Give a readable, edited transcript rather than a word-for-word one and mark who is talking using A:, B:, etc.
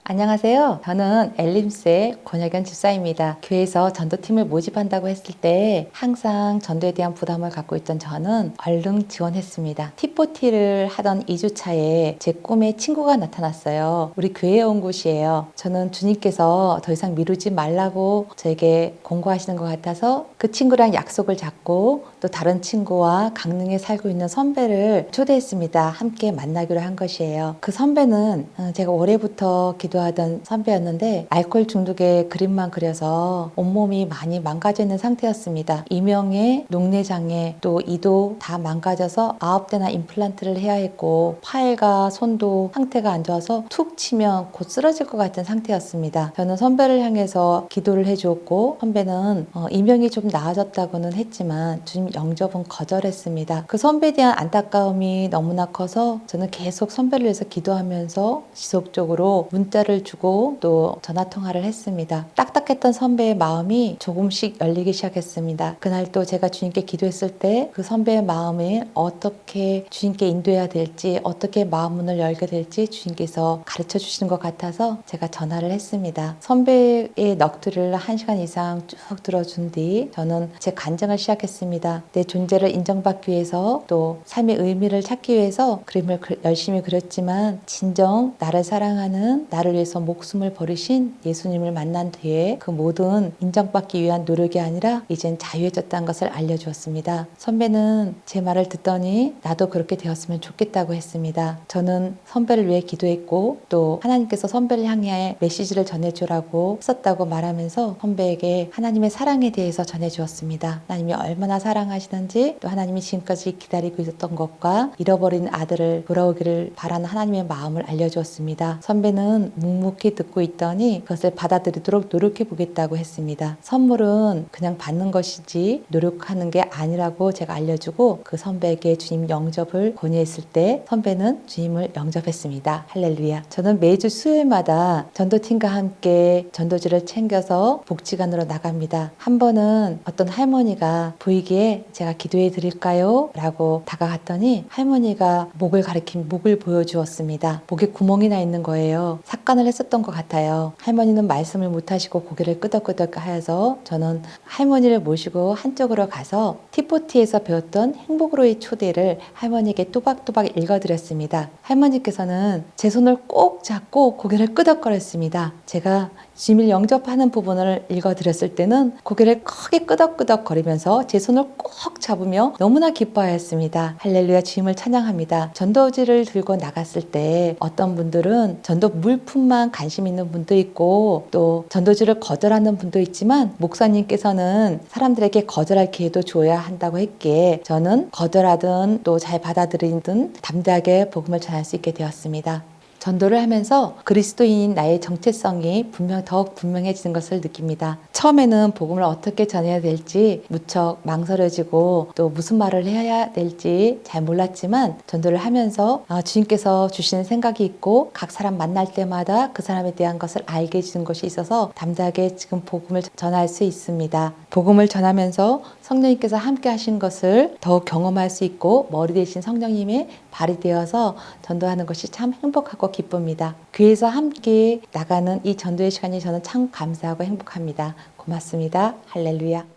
A: 안녕하세요. 저는 엘림스의 권혁연 집사입니다. 교회에서 전도팀을 모집한다고 했을 때 항상 전도에 대한 부담을 갖고 있던 저는 얼른 지원했습니다. T40를 하던 2주차에 제 꿈에 친구가 나타났어요. 우리 교회에 온 곳이에요. 저는 주님께서 더 이상 미루지 말라고 저에게 공고하시는 것 같아서 그 친구랑 약속을 잡고 또 다른 친구와 강릉에 살고 있는 선배를 초대했습니다. 함께 만나기로 한 것이에요. 그 선배는 제가 올해부터 기도하던 선배였는데 알코올 중독의 그림만 그려서 온몸이 많이 망가져 있는 상태였습니다. 이명에 녹내장애 또 이도 다 망가져서 9대나 임플란트를 해야 했고 팔과 손도 상태가 안 좋아서 툭 치면 곧 쓰러질 것 같은 상태였습니다. 저는 선배를 향해서 기도를 해주었고 선배는 이명이 좀 나아졌다고는 했지만 주님 영접은 거절했습니다. 그 선배에 대한 안타까움이 너무나 커서 저는 계속 선배를 위해서 기도하면서 지속적으로 문자를 주고 또 전화통화를 했습니다. 딱딱했던 선배의 마음이 조금씩 열리기 시작했습니다. 그날 또 제가 주님께 기도했을 때 그 선배의 마음을 어떻게 주님께 인도해야 될지 어떻게 마음문을 열게 될지 주님께서 가르쳐 주시는 것 같아서 제가 전화를 했습니다. 선배의 넋두리를 1시간 이상 쭉 들어준 뒤 저는 제 간증을 시작했습니다. 내 존재를 인정받기 위해서 또 삶의 의미를 찾기 위해서 그림을 열심히 그렸지만 진정 나를 사랑하는 나를 위해서 목숨을 버리신 예수님을 만난 뒤에 그 모든 인정받기 위한 노력이 아니라 이젠 자유해졌다는 것을 알려주었습니다. 선배는 제 말을 듣더니 나도 그렇게 되었으면 좋겠다고 했습니다. 저는 선배를 위해 기도했고 또 하나님께서 선배를 향해 메시지를 전해주라고 했었다고 말하면서 선배에게 하나님의 사랑에 대해서 전해주었습니다. 하나님이 얼마나 사랑하시는지 또 하나님이 지금까지 기다리고 있었던 것과 잃어버린 아들을 돌아오기를 바라는 하나님의 마음을 알려주었습니다. 선배는 묵묵히 듣고 있더니 그것을 받아들이도록 노력해 보겠다고 했습니다. 선물은 그냥 받는 것이지 노력하는 게 아니라고 제가 알려주고 그 선배에게 주님 영접을 권유했을 때 선배는 주님을 영접했습니다. 할렐루야. 저는 매주 수요일마다 전도팀과 함께 전도지를 챙겨서 복지관으로 나갑니다. 한 번은 어떤 할머니가 보이기에 제가 기도해 드릴까요? 라고 다가갔더니 할머니가 목을 가리킨 목을 보여주었습니다. 목에 구멍이 나 있는 거예요. 삭간을 했었던 것 같아요. 할머니는 말씀을 못하시고 고개를 끄덕끄덕 하여서 저는 할머니를 모시고 한쪽으로 가서 T40에서 배웠던 행복으로의 초대를 할머니에게 또박또박 읽어드렸습니다. 할머니께서는 제 손을 꼭 잡고 고개를 끄덕거렸습니다. 제가 주님을 영접하는 부분을 읽어드렸을 때는 고개를 크게 끄덕끄덕 거리면서 제 손을 꼭 잡으며 너무나 기뻐하였습니다. 할렐루야. 주님을 찬양합니다. 전도지를 들고 나갔을 때 어떤 분들은 전도 물품만 관심 있는 분도 있고 또 전도지를 거절하는 분도 있지만 목사님께서는 사람들에게 거절할 기회도 줘야 한다고 했기에 저는 거절하든 또 잘 받아들이든 담대하게 복음을 전할 수 있게 되었습니다. 전도를 하면서 그리스도인인 나의 정체성이 더욱 분명해지는 것을 느낍니다. 처음에는 복음을 어떻게 전해야 될지 무척 망설여지고 또 무슨 말을 해야 될지 잘 몰랐지만 전도를 하면서 주님께서 주시는 생각이 있고 각 사람 만날 때마다 그 사람에 대한 것을 알게 해주는 것이 있어서 담대하게 지금 복음을 전할 수 있습니다. 복음을 전하면서 성령님께서 함께 하신 것을 더욱 경험할 수 있고 머리 대신 성령님의 발이 되어서 전도하는 것이 참 행복하고 기쁩니다. 교회에서 함께 나가는 이 전도의 시간이 저는 참 감사하고 행복합니다. 고맙습니다. 할렐루야.